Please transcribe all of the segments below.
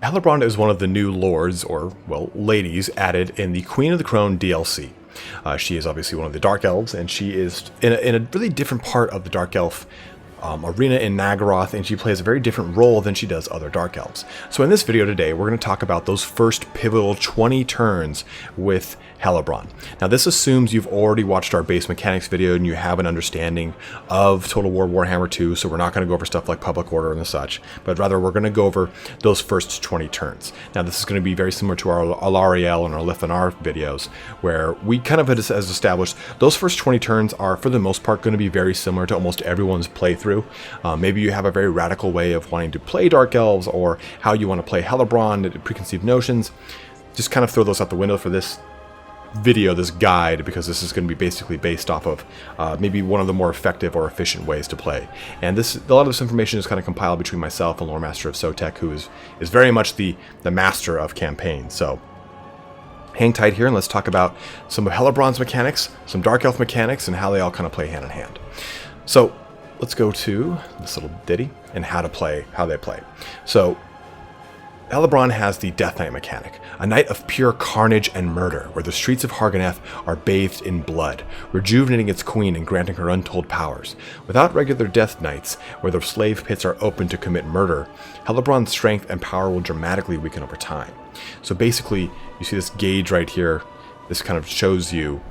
Hellebron is one of the new lords, or, well, ladies, added in the Queen of the Crone DLC. She is obviously one of the Dark Elves, and she is in a really different part of the Dark Elf arena in Naggaroth, and she plays a very different role than she does other Dark Elves. So in this video today, we're going to talk about those first pivotal 20 turns with Hellebron. Now this assumes you've already watched our base mechanics video and you have an understanding of Total War Warhammer 2, so we're not going to go over stuff like Public Order and such, but rather we're going to go over those first 20 turns. Now this is going to be very similar to our Alariel and our Lithanar videos, where we kind of has established those first 20 turns are for the most part going to be very similar to almost everyone's playthrough. Maybe you have a very radical way of wanting to play Dark Elves, or how you want to play Hellebron, preconceived notions. Just kind of throw those out the window for this video, this guide, because this is going to be basically based off of maybe one of the more effective or efficient ways to play. And a lot of this information is kind of compiled between myself and Lore Master of Sotek, who is very much the master of campaigns. So hang tight here and let's talk about some of Hellebron's mechanics, some Dark Elf mechanics, and how they all kind of play hand in hand. So let's go to this little ditty and how they play. So Hellebron has the Death Knight mechanic, a night of pure carnage and murder, where the streets of Har Ganeth are bathed in blood, rejuvenating its queen and granting her untold powers. Without regular Death Knights, where the slave pits are open to commit murder, Hellebron's strength and power will dramatically weaken over time. So basically, you see this gauge right here. This kind of shows you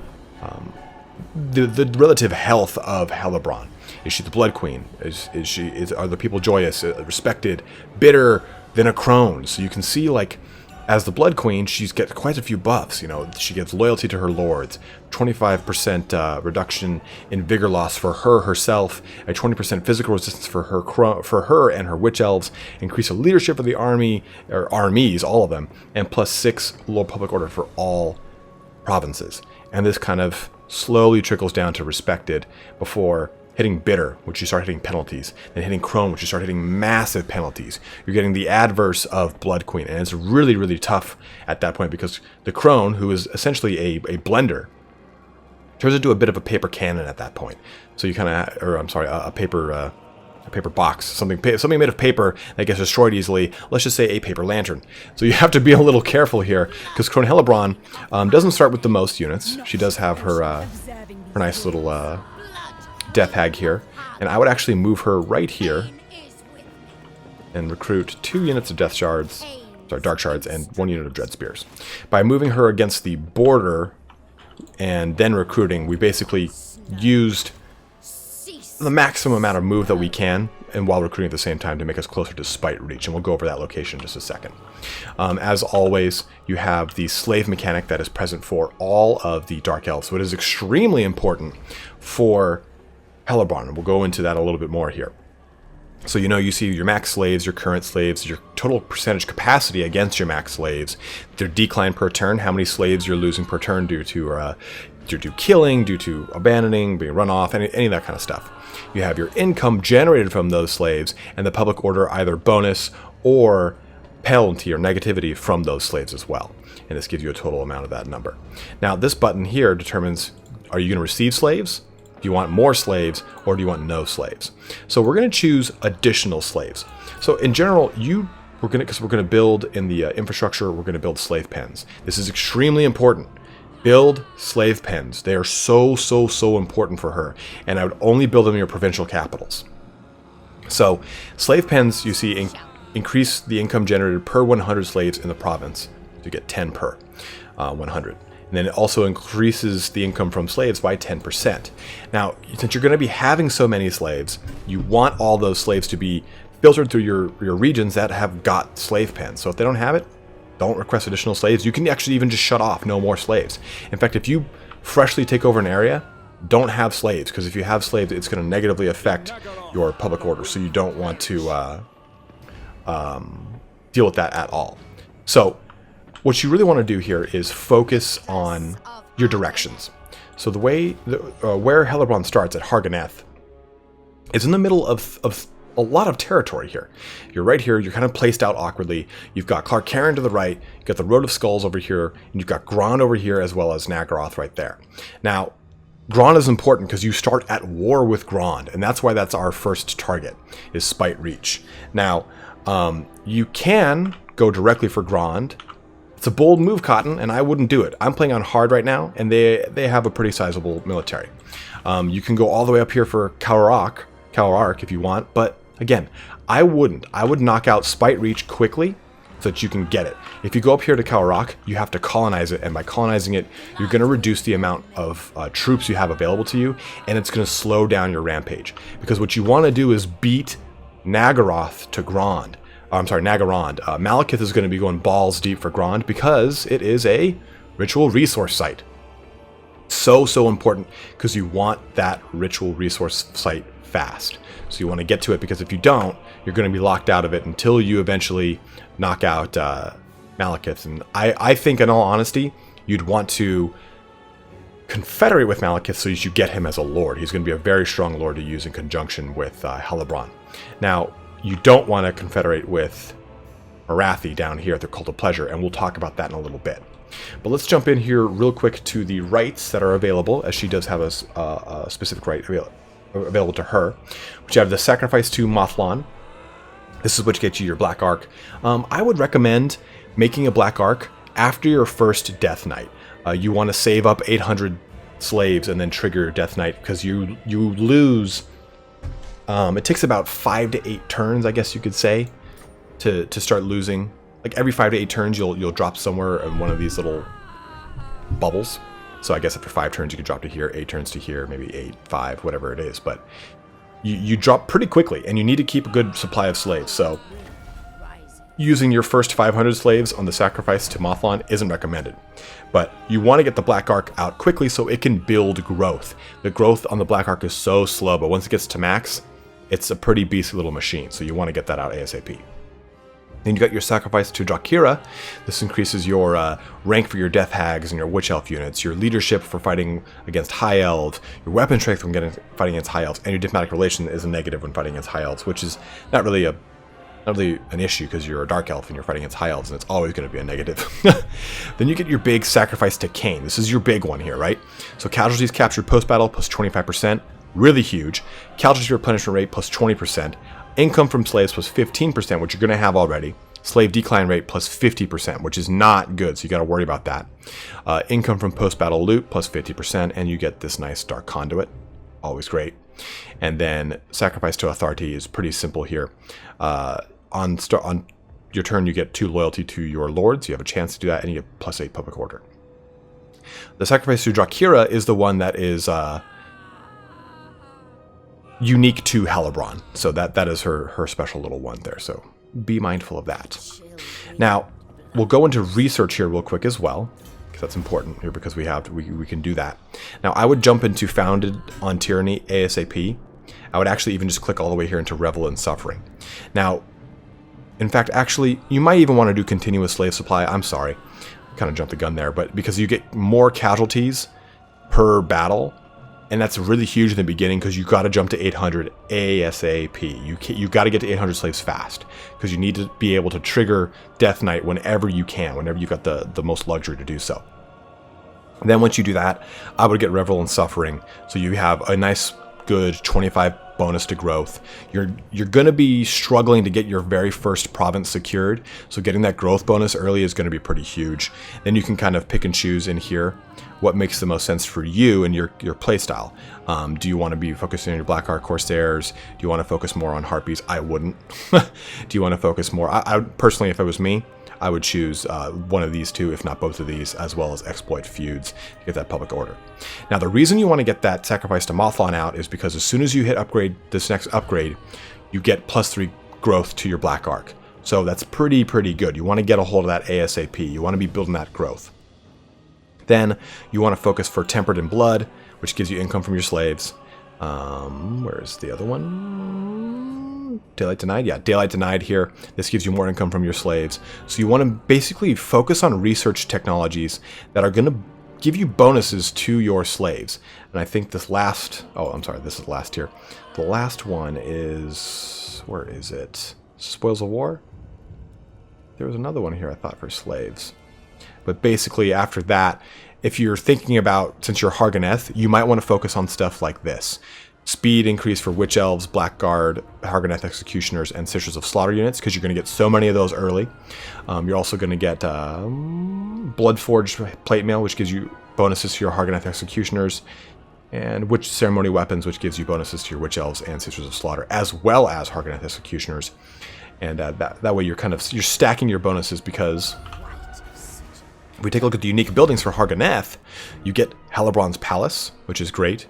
the relative health of Hellebron. Is she the Blood Queen? Are the people joyous, respected, bitter than a crone? So you can see, like, as the Blood Queen, she's got quite a few buffs. You know, she gives loyalty to her lords, 25% reduction in vigor loss for herself, a 20% physical resistance for her and her witch elves, increase of leadership of the army or armies, all of them, and +6 low public order for all provinces. And this kind of slowly trickles down to respected before hitting bitter, which you start hitting penalties, then hitting crone, which you start hitting massive penalties. You're getting the adverse of Blood Queen, and it's really, really tough at that point, because the crone, who is essentially a blender, turns into a bit of a paper cannon at that point. So you kind of, or I'm sorry, a paper box, something made of paper that gets destroyed easily. Let's just say a paper lantern. So you have to be a little careful here, because Crone Hellebron doesn't start with the most units. She does have her nice little Death Hag here, and I would actually move her right here and recruit 2 units of Dark Shards, and 1 unit of Dread Spears. By moving her against the border and then recruiting, we basically used the maximum amount of move that we can, and while recruiting at the same time, to make us closer to Spite Reach, and we'll go over that location in just a second. As always, you have the slave mechanic that is present for all of the Dark Elves, so it is extremely important for Hellebron, and we'll go into that a little bit more here. So you see your max slaves, your current slaves, your total percentage capacity against your max slaves, their decline per turn, how many slaves you're losing per turn due to killing, due to abandoning, being run off, any of that kind of stuff. You have your income generated from those slaves, and the public order either bonus or penalty or negativity from those slaves as well. And this gives you a total amount of that number. Now this button here determines, are you going to receive slaves? Do you want more slaves, or do you want no slaves? So we're going to choose additional slaves. So in general, because we're going to build in the infrastructure, we're going to build slave pens. This is extremely important. Build slave pens. They are so important for her, and I would only build them in your provincial capitals. So slave pens, you see, increase the income generated per 100 slaves in the province. You get 10 per 100. And then it also increases the income from slaves by 10%. Now, since you're going to be having so many slaves, you want all those slaves to be filtered through your regions that have got slave pens. So if they don't have it, don't request additional slaves. You can actually even just shut off no more slaves. In fact, if you freshly take over an area, don't have slaves, because if you have slaves, it's going to negatively affect your public order. So you don't want to deal with that at all. So what you really want to do here is focus on your directions. So the way where Hellebron starts at Har Ganeth is in the middle of a lot of territory here. You're right here, you're kind of placed out awkwardly. You've got Clark Cairn to the right, you've got the Road of Skulls over here, and you've got Grond over here, as well as Naggaroth right there. Now, Grond is important because you start at war with Grond, and that's why that's our first target, is Spite Reach. Now, you can go directly for Grand. It's a bold move, Cotton, and I wouldn't do it. I'm playing on hard right now, and they have a pretty sizable military. You can go all the way up here for Calarark if you want, but again, I wouldn't. I would knock out Spite Reach quickly so that you can get it. If you go up here to Calarark, you have to colonize it, and by colonizing it, you're going to reduce the amount of troops you have available to you, and it's going to slow down your rampage. Because what you want to do is beat Nagaroth to Grand. Nagarond. Malekith is going to be going balls deep for Grand because it is a ritual resource site. So important because you want that ritual resource site fast. So you want to get to it because if you don't, you're going to be locked out of it until you eventually knock out Malekith. And I think, in all honesty, you'd want to confederate with Malekith so you get him as a lord. He's going to be a very strong lord to use in conjunction with Hellebron. Now, you don't want to confederate with Arathi down here at the Cult of Pleasure, and we'll talk about that in a little bit. But let's jump in here real quick to the rights that are available, as she does have a specific right available to her, which you have the Sacrifice to Mothlan. This is what gets you your Black Ark. I would recommend making a Black Ark after your first Death Knight. You want to save up 800 slaves and then trigger your Death Knight, because you lose... it takes about 5 to 8 turns, I guess you could say, to start losing. Like every 5 to 8 turns, you'll drop somewhere in one of these little bubbles. So I guess after 5 turns, you can drop to here, 8 turns to here, maybe 8, 5, whatever it is. But you drop pretty quickly, and you need to keep a good supply of slaves. So using your first 500 slaves on the Sacrifice to Mothlan isn't recommended. But you want to get the Black Ark out quickly so it can build growth. The growth on the Black Ark is so slow, but once it gets to max, it's a pretty beastly little machine. So you want to get that out ASAP. Then you got your Sacrifice to Drakira. This increases your rank for your Death Hags and your Witch Elf units, your leadership for fighting against High Elves, your weapon strength from fighting against High Elves, and your diplomatic relation is a negative when fighting against High Elves, which is not really an issue because you're a Dark Elf and you're fighting against High Elves, and it's always going to be a negative. Then you get your big Sacrifice to Cain. This is your big one here, right? So casualties captured post-battle plus 25%, really huge. Casualty replenishment rate plus 20%. Income from slaves plus 15%, which you're going to have already. Slave decline rate plus 50%, which is not good, so you got to worry about that. Income from post-battle loot plus 50%, and you get this nice Dark Conduit. Always great. And then Sacrifice to Authority is pretty simple here. On your turn, you get 2 loyalty to your lords. You have a chance to do that, and you get plus 8 public order. The Sacrifice to Drakira is the one that is unique to Hellebron. So that is her special little one there. So be mindful of that. Now, we'll go into research here real quick as well, because that's important here because we can do that. Now, I would jump into Founded on Tyranny ASAP. I would actually even just click all the way here into Revel in Suffering. Now, in fact, actually, you might even want to do Continuous Slave Supply. I'm sorry, kind of jumped the gun there, but because you get more casualties per battle, and that's really huge in the beginning because you got to jump to 800 ASAP. You got to get to 800 slaves fast because you need to be able to trigger Death Knight whenever you can, whenever you've got the most luxury to do so. And then once you do that, I would get Revel in Suffering, so you have a nice, good 25 bonus to growth. You're going to be struggling to get your very first province secured, so getting that growth bonus early is going to be pretty huge. Then you can kind of pick and choose in here what makes the most sense for you and your playstyle. Do you want to be focusing on your Black Ark Corsairs? Do you want to focus more on Harpies? I wouldn't. Do you want to focus more? I personally, if it was me, I would choose one of these two, if not both of these, as well as Exploit Feuds to get that public order. Now, the reason you want to get that Sacrifice to Mothlan out is because as soon as you hit this next upgrade, you get +3 growth to your Black Ark. So that's pretty good. You want to get a hold of that ASAP. You want to be building that growth. Then you want to focus for Tempered in Blood, which gives you income from your slaves. Where's the other one? Daylight Denied? Yeah, Daylight Denied here. This gives you more income from your slaves. So you want to basically focus on research technologies that are going to give you bonuses to your slaves. And I think this last... Oh, I'm sorry, this is the last tier. The last one is... Where is it? Spoils of War? There was another one here, I thought, for slaves. But basically, after that, if you're thinking about, since you're Har Ganeth, you might want to focus on stuff like this. speed increase for Witch Elves, Blackguard, Har Ganeth Executioners, and Sisters of Slaughter units, because you're going to get so many of those early. You're also going to get Bloodforged Plate Mail, which gives you bonuses to your Har Ganeth Executioners, and Witch Ceremony Weapons, which gives you bonuses to your Witch Elves and Sisters of Slaughter, as well as Har Ganeth Executioners. And that way you're stacking your bonuses, because if we take a look at the unique buildings for Har Ganeth, you get Hellebron's Palace, which is great.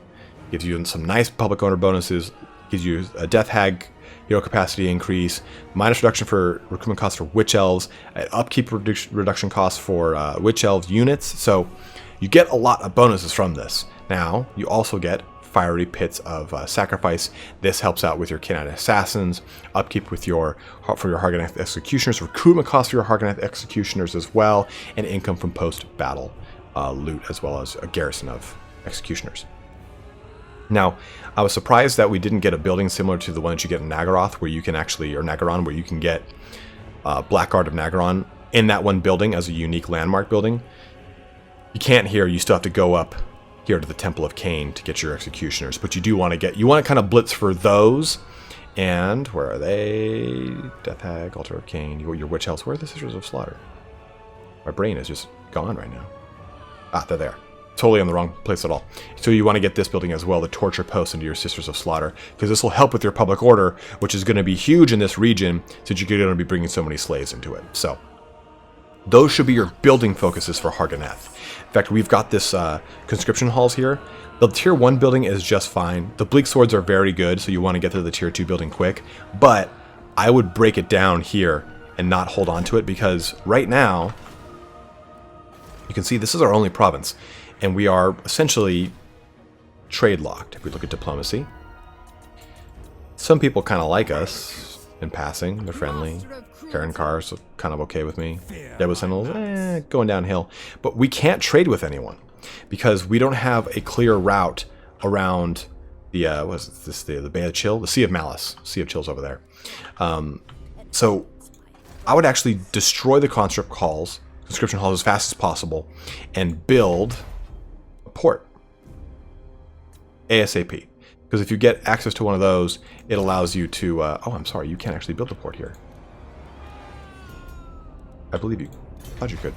Gives you some nice public owner bonuses. Gives you a Death Hag hero capacity increase, minus reduction for recruitment costs for Witch Elves, upkeep reduction costs for Witch Elves units. So you get a lot of bonuses from this. Now you also get Fiery Pits of Sacrifice. This helps out with your Canine Assassins, upkeep with for your Har Ganeth Executioners, recruitment costs for your Har Ganeth Executioners as well, and income from post-battle loot, as well as a garrison of Executioners. Now, I was surprised that we didn't get a building similar to the one that you get in Nagaroth, where you can actually, or Nagaron, where you can get Blackguard of Nagaron in that one building as a unique landmark building. You can't here, you still have to go up here to the Temple of Cain to get your Executioners, but you do want to kind of blitz for those. And where are they? Death Hag, Altar of Cain, your Witch Elves. Where are the Sisters of Slaughter? My brain is just gone right now. Ah, they're there. Totally in the wrong place at all. So you want to get this building as well, the Torture Post, into your Sisters of Slaughter, because this will help with your public order, which is going to be huge in this region, since you're going to be bringing so many slaves into it. So those should be your building focuses for Har Ganeth. In fact, we've got this conscription halls here. The tier 1 building is just fine. The Bleak Swords are very good, so you want to get to the tier 2 building quick. But I would break it down here and not hold on to it, because right now, you can see this is our only province. And we are essentially trade locked. If we look at diplomacy, some people kind of like us in passing. They're friendly. Karen Carr's kind of okay with me. Debo Sentinels, going downhill. But we can't trade with anyone because we don't have a clear route around the the Bay of Chill, the Sea of Malice. Sea of Chill's over there. So I would actually destroy the conscription halls as fast as possible and build port ASAP, because if you get access to one of those, it allows you to oh, I'm sorry, you can't actually build a port here. I believe you thought you could,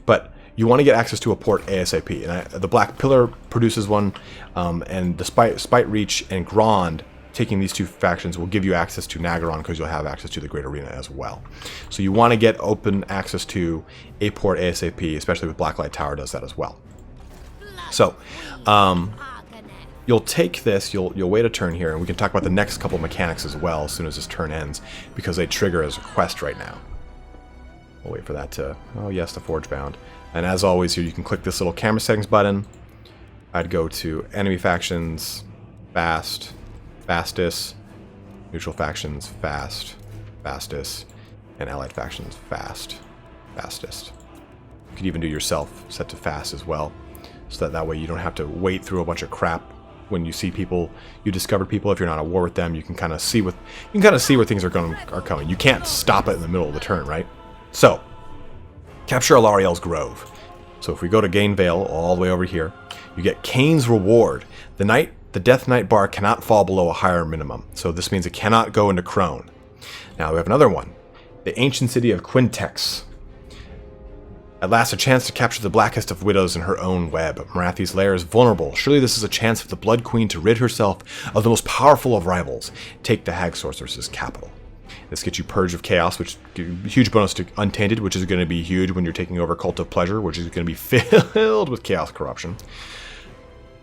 but you want to get access to a port ASAP, and the Black Pillar produces one, and despite Spite Reach and Grand, taking these two factions will give you access to Nagaron, because you'll have access to the Great Arena as well. So you want to get open access to a port ASAP, especially with Blacklight Tower does that as well. So, you'll take this, you'll wait a turn here, and we can talk about the next couple mechanics as well as soon as this turn ends, because they trigger as a quest right now. We'll wait for that to, oh yes, the Forge Bound. And as always here, you can click this little camera settings button. I'd go to enemy factions, fast, fastest, neutral factions, fast, fastest, and allied factions, fast, fastest. You could even do yourself set to fast as well, so that way you don't have to wait through a bunch of crap when you see people, you discover people. If you're not at war with them, you can kind of see where things are coming. You can't stop it in the middle of the turn, right? So, capture Alariel's Grove. So if we go to Gain Vale all the way over here, you get Cain's Reward. The Death Knight bar cannot fall below a higher minimum, so this means it cannot go into Crone. Now we have another one, the Ancient City of Quintex. At last, a chance to capture the blackest of widows in her own web. Marathi's lair is vulnerable. Surely this is a chance for the Blood Queen to rid herself of the most powerful of rivals. Take the Hag Sorceress's capital. This gets you Purge of Chaos, which gives a huge bonus to Untainted, which is going to be huge when you're taking over Cult of Pleasure, which is going to be filled with Chaos Corruption.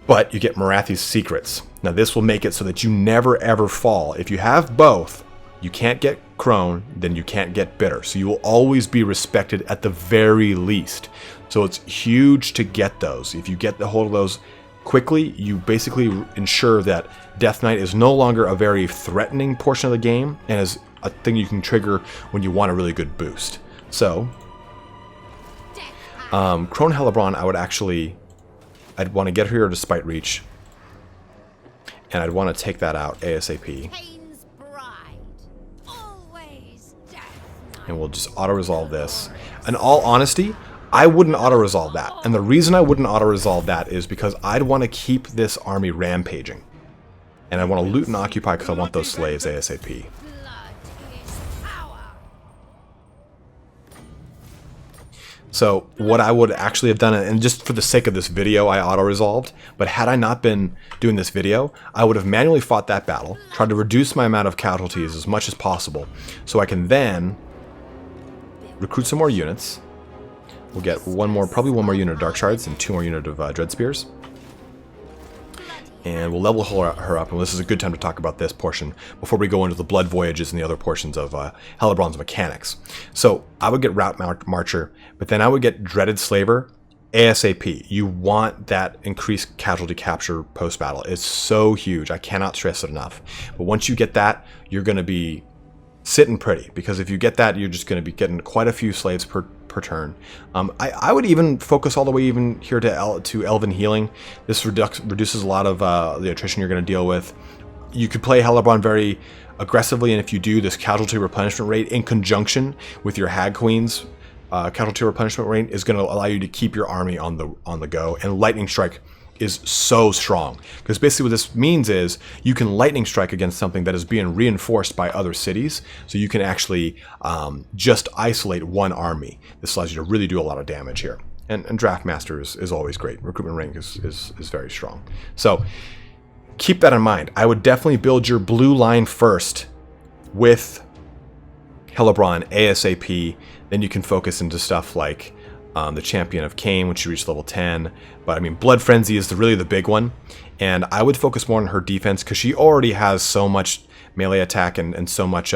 But you get Marathi's Secrets. Now this will make it so that you never ever fall. If you have both, you can't get Crone, then you can't get Bitter. So you will always be respected at the very least. So it's huge to get those. If you get the hold of those quickly, you basically ensure that Death Knight is no longer a very threatening portion of the game, and is a thing you can trigger when you want a really good boost. So, Crone Hellebron, I'd want to get her to Spite Reach, and I'd want to take that out ASAP. And we'll just auto-resolve this. In all honesty, I wouldn't auto-resolve that. And the reason I wouldn't auto-resolve that is because I'd want to keep this army rampaging. and I want to loot and occupy because I want those slaves ASAP. So what I would actually have done, and just for the sake of this video, I auto-resolved, but had I not been doing this video, I would have manually fought that battle, tried to reduce my amount of casualties as much as possible, so I can then recruit some more units. We'll get probably one more unit of Dark Shards and 2 more units of Dread Spears. And we'll level her up, and this is a good time to talk about this portion before we go into the Blood Voyages and the other portions of Hellebron's mechanics. So I would get Route Marcher, but then I would get Dreaded Slaver ASAP. You want that increased casualty capture post-battle. It's so huge. I cannot stress it enough. But once you get that, you're going to be sitting pretty, because if you get that, you're just going to be getting quite a few slaves per turn. I would even focus all the way even here to Elven Healing. This reduces a lot of the attrition you're going to deal with. You could play Hellebron very aggressively, and if you do, this casualty replenishment rate in conjunction with your Hag Queen's casualty replenishment rate is going to allow you to keep your army on the go. And Lightning Strike is so strong, because basically what this means is you can lightning strike against something that is being reinforced by other cities, so you can actually just isolate one army. This allows you to really do a lot of damage here, and Draft Master is always great. Recruitment rank is very strong, so keep that in mind. I would definitely build your blue line first with Hellebron ASAP, then you can focus into stuff like the Champion of Cain, which you reach level 10. But I mean, Blood Frenzy is really the big one. And I would focus more on her defense, because she already has so much melee attack and so much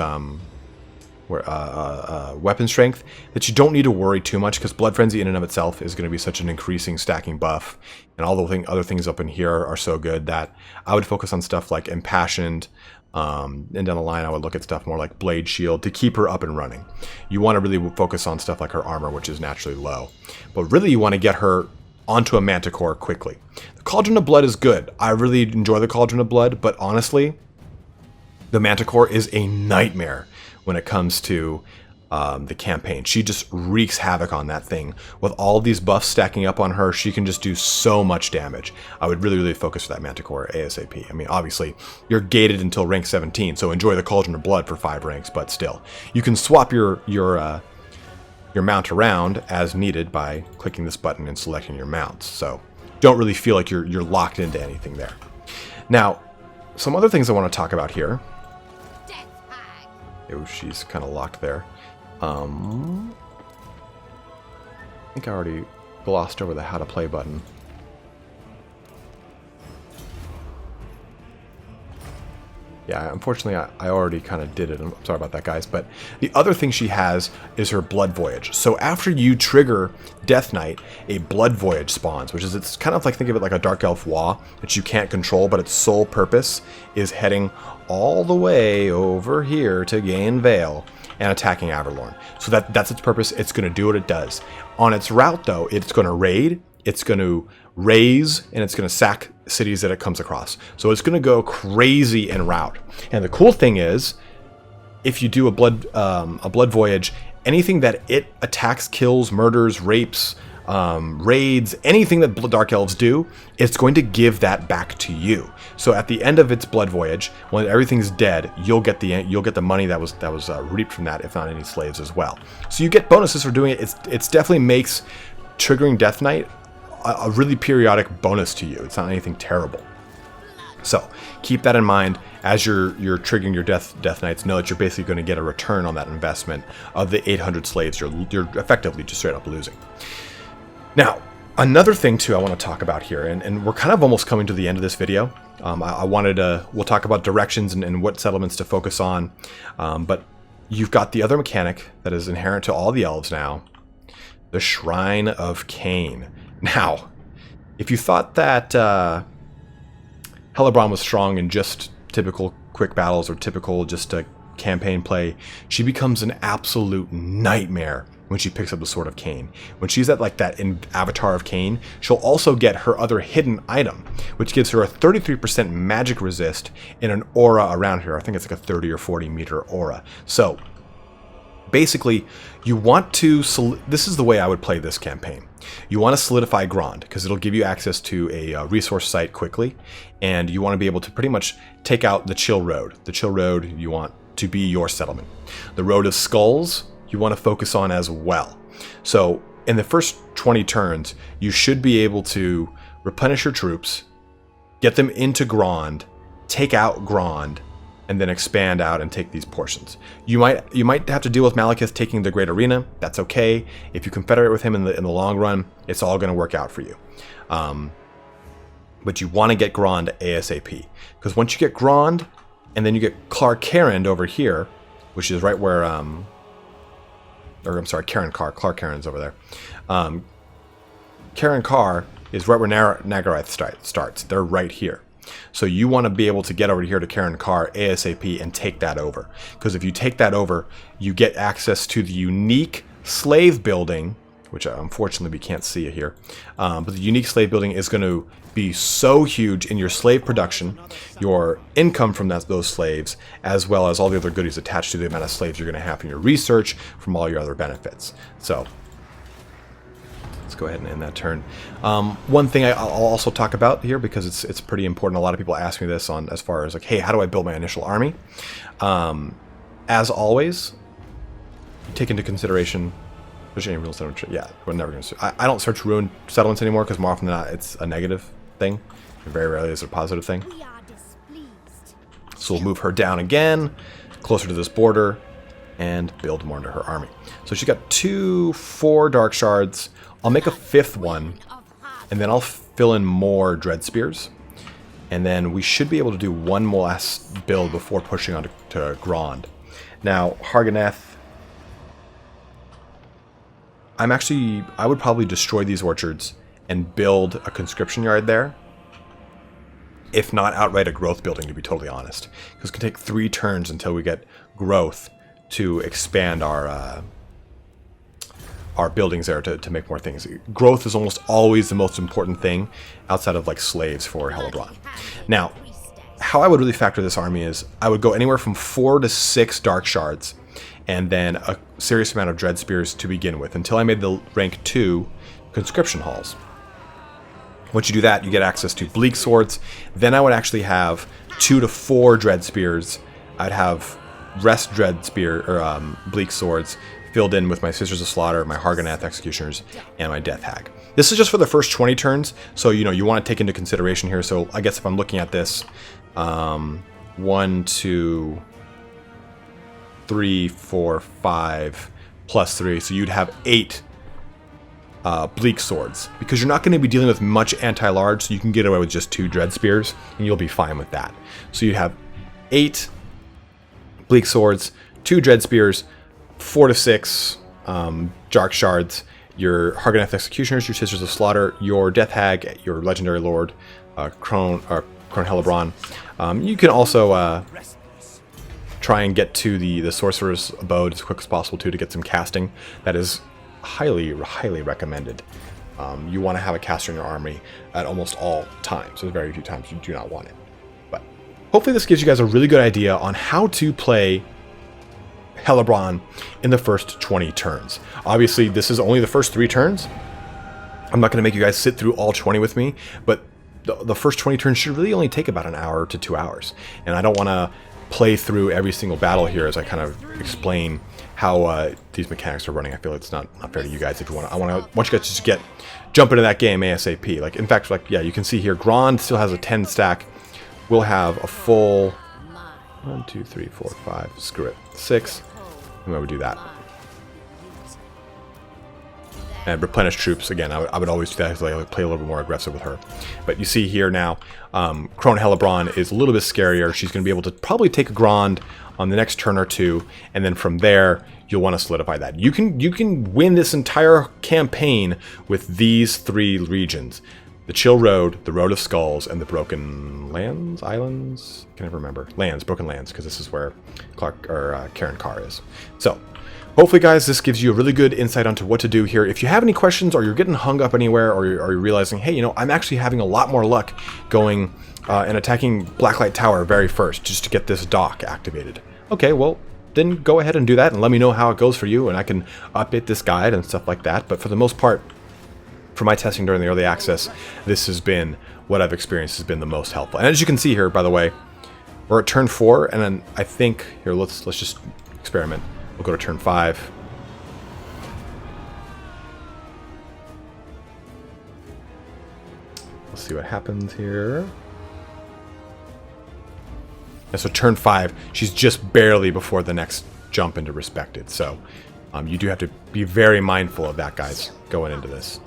weapon strength that you don't need to worry too much, because Blood Frenzy in and of itself is going to be such an increasing stacking buff. And all the other things up in here are so good that I would focus on stuff like Impassioned. And down the line, I would look at stuff more like Blade Shield to keep her up and running. You want to really focus on stuff like her armor, which is naturally low. But really, you want to get her onto a Manticore quickly. The Cauldron of Blood is good. I really enjoy the Cauldron of Blood, but honestly, the Manticore is a nightmare when it comes to the campaign. She just wreaks havoc on that thing. With all these buffs stacking up on her, she can just do so much damage. I would really focus for that Manticore ASAP. I mean, obviously, you're gated until rank 17, so enjoy the Cauldron of Blood for 5 ranks, but still. You can swap your mount around as needed by clicking this button and selecting your mounts, so don't really feel like you're locked into anything there. Now, some other things I want to talk about here. Oh, she's kind of locked there. I think I already glossed over the how to play button. Yeah, unfortunately, I already kind of did it. I'm sorry about that, guys. But the other thing she has is her Blood Voyage. So after you trigger Death Knight, a Blood Voyage spawns, which is, it's kind of like, think of it like a Dark Elf Wa that you can't control, but its sole purpose is heading all the way over here to Gain Vale and attacking Averlorn. So that's its purpose. It's going to do what it does. On its route, though, it's going to raid, it's going to raise, and it's going to sack cities that it comes across. So it's going to go crazy en route. And the cool thing is, if you do a blood voyage, anything that it attacks, kills, murders, rapes, raids, anything that Dark Elves do, it's going to give that back to you. So at the end of its blood voyage, when everything's dead, you'll get the money that was reaped from that, if not any slaves as well. So you get bonuses for doing it. It's definitely makes triggering Death Knight a really periodic bonus to you. It's not anything terrible. So keep that in mind as you're triggering your Death Knights. Know that you're basically going to get a return on that investment of the 800 slaves you're effectively just straight up losing. Now, another thing too I want to talk about here, and we're kind of almost coming to the end of this video. We'll talk about directions and what settlements to focus on, but you've got the other mechanic that is inherent to all the elves now, the Shrine of Cain. Now, if you thought that Hellebron was strong in just typical quick battles or typical just campaign play, she becomes an absolute nightmare when she picks up the Sword of Cain. When she's at like that in Avatar of Cain, she'll also get her other hidden item, which gives her a 33% magic resist in an aura around her. I think it's like a 30 or 40 meter aura. So Basically, you want to, this is the way I would play this campaign. You want to solidify Grond, because it'll give you access to a resource site quickly, and you want to be able to pretty much take out the Chill Road. The Chill Road you want to be your settlement. The Road of Skulls you want to focus on as well. So in the first 20 turns, you should be able to replenish your troops, get them into Grond, take out Grond, and then expand out and take these portions. You might have to deal with Malekith taking the Great Arena. That's okay. If you confederate with him in the long run, it's all going to work out for you. But you want to get Grond ASAP, because once you get Grond, and then you get Clark Carend over here, which is right where, or I'm sorry, Karen Carr. Clark Caren's over there. Karen Carr is right where Nagarath starts. They're right here. So you want to be able to get over here to Karen Carr ASAP and take that over. Because if you take that over, you get access to the unique slave building, which unfortunately we can't see it here. But the unique slave building is going to be so huge in your slave production, your income from those slaves, as well as all the other goodies attached to the amount of slaves you're going to have in your research from all your other benefits. So let's go ahead and end that turn. One thing I'll also talk about here, because it's pretty important. A lot of people ask me this on as far as like, hey, how do I build my initial army? As always, take into consideration. There's any ruined settlements? Yeah, we're never going to. I don't search ruined settlements anymore, because more often than not, it's a negative thing. Very rarely is it a positive thing. So we'll move her down again, closer to this border, and build more into her army. So she's got 4 dark shards. I'll make a 5th one, and then I'll fill in more dread spears, and then we should be able to do one more last build before pushing on to Grond. Now, Har Ganeth, I would probably destroy these orchards and build a conscription yard there, if not outright a growth building, to be totally honest, because it can take 3 turns until we get growth to expand our buildings there to make more things. Growth is almost always the most important thing outside of like slaves for Hellebron. Now, how I would really factor this army is I would go anywhere from 4 to 6 dark shards, and then a serious amount of dread spears to begin with, until I made the rank 2 conscription halls. Once you do that, you get access to bleak swords. Then I would actually have 2 to 4 dread spears. I'd have rest dread spear or bleak swords filled in with my Sisters of Slaughter, my Har Ganeth executioners, and my Death Hag. This is just for the first 20 turns, so you want to take into consideration here. So I guess if I'm looking at this, 1, 2, 3, 4, 5 plus 3, so you'd have 8 bleak swords, because you're not going to be dealing with much anti-large, so you can get away with just 2 dread spears and you'll be fine with that. So you'd have 8 bleak swords, 2 dread spears, 4 to 6 dark shards, your Har Ganeth executioners, your Sisters of Slaughter, your Death Hag, your legendary lord Crone Hellebron. You can also try and get to the sorcerer's abode as quick as possible too, to get some casting. That is highly recommended. You want to have a caster in your army at almost all times. There's very few times you do not want it. But hopefully this gives you guys a really good idea on how to play Hellebron in the first 20 turns. Obviously, this is only the first 3 turns. I'm not going to make you guys sit through all 20 with me, but the first 20 turns should really only take about an hour to 2 hours. And I don't want to play through every single battle here as I kind of explain how these mechanics are running. I feel it's not fair to you guys. If you want, I want you guys to just jump into that game ASAP. Like, in fact, like, yeah, you can see here, Grond still has a 10 stack. We'll have a full 1, 2, 3, 4, 5. Screw it, 6. And I would do that. And replenish troops again. I would always do that because I would play a little bit more aggressive with her. But you see here now, Crone Hellebron is a little bit scarier. She's going to be able to probably take a Grond on the next turn or 2, and then from there you'll want to solidify that. You can win this entire campaign with these 3 regions: the Chill Road, the Road of Skulls, and the Broken Lands, Islands. I can never remember. Broken Lands, because this is where Karen Carr is. So hopefully, guys, this gives you a really good insight onto what to do here. If you have any questions, or you're getting hung up anywhere, or you're realizing, hey, I'm actually having a lot more luck going and attacking Blacklight Tower very first, just to get this dock activated. Okay, well, then go ahead and do that and let me know how it goes for you, and I can update this guide and stuff like that. But for the most part, for my testing during the early access, this has been what I've experienced has been the most helpful. And as you can see here, by the way, we're at turn 4, and then I think here let's just experiment. We'll go to turn 5. Let's see what happens here. And so turn 5, she's just barely before the next jump into Respected. So you do have to be very mindful of that, guys, going into this.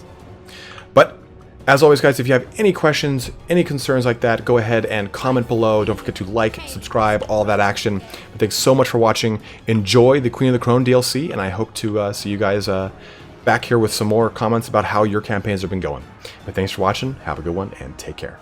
But as always, guys, if you have any questions, any concerns like that, go ahead and comment below. Don't forget to like, subscribe, all that action. But thanks so much for watching. Enjoy the Queen of the Crone DLC, and I hope to see you guys back here with some more comments about how your campaigns have been going. But thanks for watching. Have a good one, and take care.